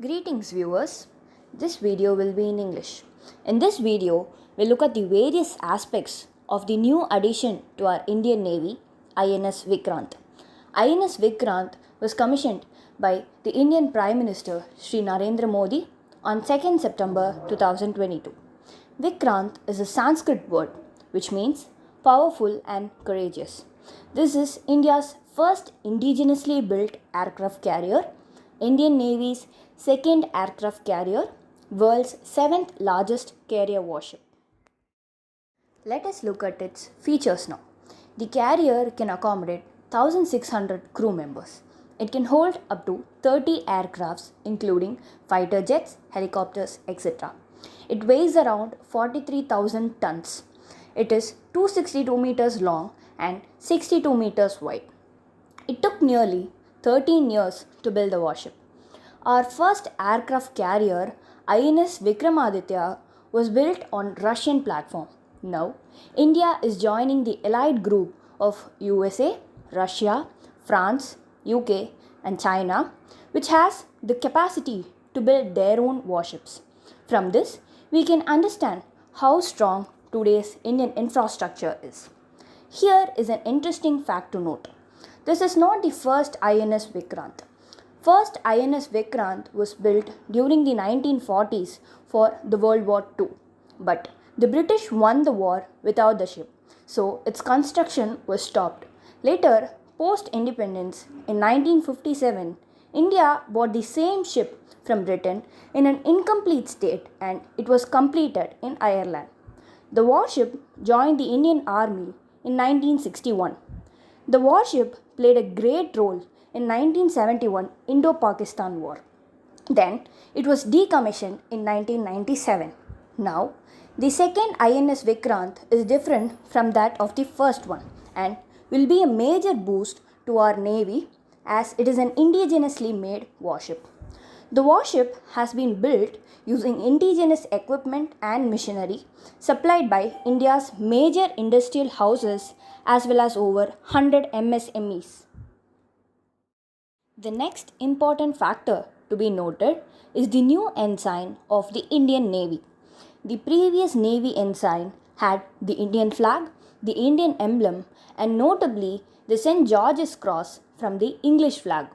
Greetings viewers, this video will be in English. In this video, we'll look at the various aspects of the new addition to our Indian Navy, INS VIKRANT. INS VIKRANT was commissioned by the Indian Prime Minister Sri Narendra Modi on 2nd September 2022. VIKRANT is a Sanskrit word which means powerful and courageous. This is India's first indigenously built aircraft carrier, Indian Navy's second aircraft carrier, world's seventh largest carrier warship. Let us look at its features now. The carrier can accommodate 1600 crew members. It can hold up to 30 aircrafts including fighter jets, helicopters, etc. It weighs around 43,000 tons. It is 262 meters long and 62 meters wide. It took nearly 13 years to build the warship. Our first aircraft carrier, INS Vikramaditya, was built on Russian platform. Now, India is joining the allied group of USA, Russia, France, UK, and China, which has the capacity to build their own warships. From this, we can understand how strong today's Indian infrastructure is. Here is an interesting fact to note. This is not the first INS VIKRANT. First INS VIKRANT was built during the 1940s for the World War II, but the British won the war without the ship, so its construction was stopped. Later, post-independence in 1957, India bought the same ship from Britain in an incomplete state and it was completed in Ireland. The warship joined the Indian Army in 1961. The warship played a great role in 1971 Indo-Pakistan War. Then it was decommissioned in 1997. Now, the second INS VIKRANT is different from that of the first one and will be a major boost to our Navy as it is an indigenously made warship. The warship has been built using indigenous equipment and machinery supplied by India's major industrial houses as well as over 100 MSMEs. The next important factor to be noted is the new ensign of the Indian Navy. The previous Navy ensign had the Indian flag, the Indian emblem, and notably the St. George's Cross from the English flag.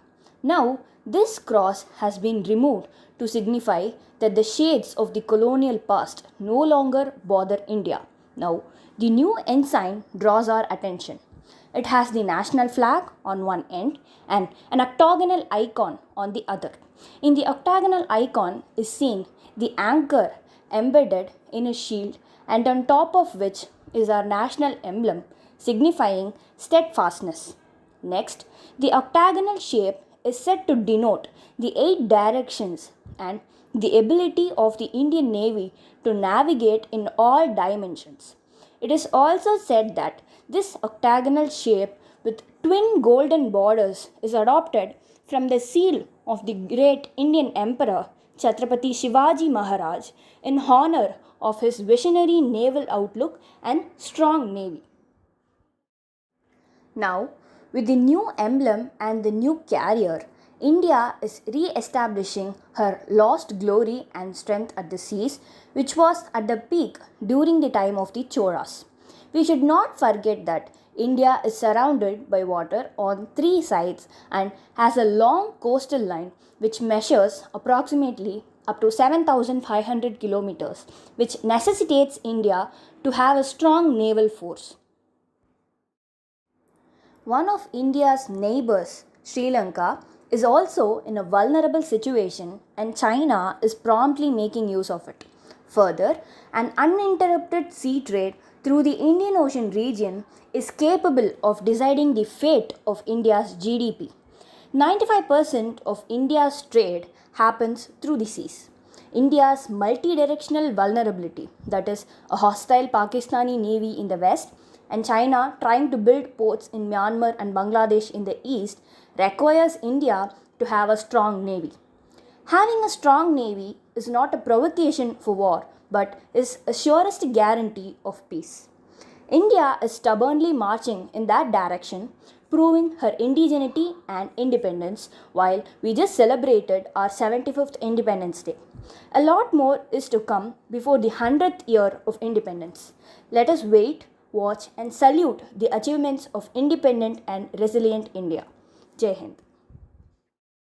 Now, this cross has been removed to signify that the shades of the colonial past no longer bother India. Now, the new ensign draws our attention. It has the national flag on one end and an octagonal icon on the other. In the octagonal icon is seen the anchor embedded in a shield and on top of which is our national emblem signifying steadfastness. Next, the octagonal shape is said to denote the 8 directions and the ability of the Indian Navy to navigate in all dimensions. It is also said that this octagonal shape with twin golden borders is adopted from the seal of the great Indian Emperor Chhatrapati Shivaji Maharaj in honor of his visionary naval outlook and strong navy. Now, with the new emblem and the new carrier, India is re-establishing her lost glory and strength at the seas, which was at the peak during the time of the Cholas. We should not forget that India is surrounded by water on 3 sides and has a long coastal line which measures approximately up to 7,500 kilometers, which necessitates India to have a strong naval force. One of India's neighbors, Sri Lanka, is also in a vulnerable situation and China is promptly making use of it. Further, an uninterrupted sea trade through the Indian Ocean region is capable of deciding the fate of India's GDP. 95% of India's trade happens through the seas. India's multi-directional vulnerability, that is, a hostile Pakistani navy in the west and China trying to build ports in Myanmar and Bangladesh in the east, requires India to have a strong navy. Having a strong navy is not a provocation for war, but is a surest guarantee of peace. India is stubbornly marching in that direction proving her indigeneity and independence while we just celebrated our 75th Independence Day. A lot more is to come before the 100th year of independence. Let us wait, watch, and salute the achievements of independent and resilient India. Jai Hind.